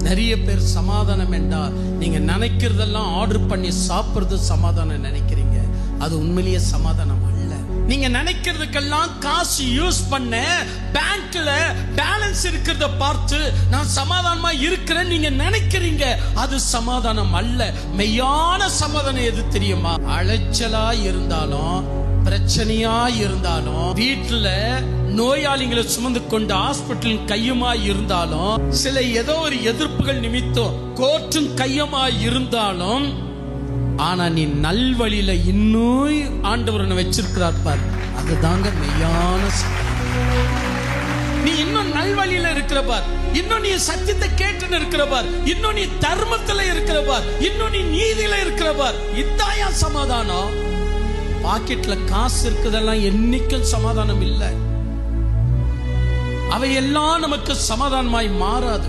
நிறைய பேர் சமாதானம் என்றால் நீங்க நினைக்கிறதெல்லாம் ஆர்டர் பண்ணி சாப்பிடுறது சமாதானம் நினைக்கிறீங்க. அது உண்மையிலேயே சமாதானம் அல்ல. நீங்க நினைக்கிறதுக்கெல்லாம் காசு யூஸ் பண்ண பேங்க்ல பேலன்ஸ் இருக்கிறத பார்த்து நான் சமாதானமா இருக்கிறேன் நீங்க நினைக்கிறீங்க. அது சமாதானம் அல்ல. மெய்யான சமாதானம் எது தெரியுமா? அலைச்சலா இருந்தாலும், பிரச்சனையா இருந்தாலும், வீட்டுல நோயாளிகளை சுமந்து கொண்டு ஹாஸ்பிட்டல் கையுமா இருந்தாலும், சில ஏதோ ஒரு எதிர்ப்புகள் நிமித்தம் கோர்ட்டும் கையுமா இருந்தாலும், ஆனா நீ நல்வழியில இன்னும் ஆண்டவர் வச்சிருக்கிறார் பார், அதுதாங்க மெய்யான நீ இன்னும் நல்வழியில இருக்கிற பார், இன்னும் நீ சத்தியத்தை கேட்டு இருக்கிற பார், இன்னும் நீ தர்மத்துல இருக்கிற பார், இன்னும் நீ நீதியில இருக்கிற பார், இதாயா சமாதானம். பாக்கெட்ல காசு இருக்குதெல்லாம் என்னைக்கும் சமாதானம் இல்லை. அவையெல்லாம் நமக்கு சமாதானமாய் மாறாது.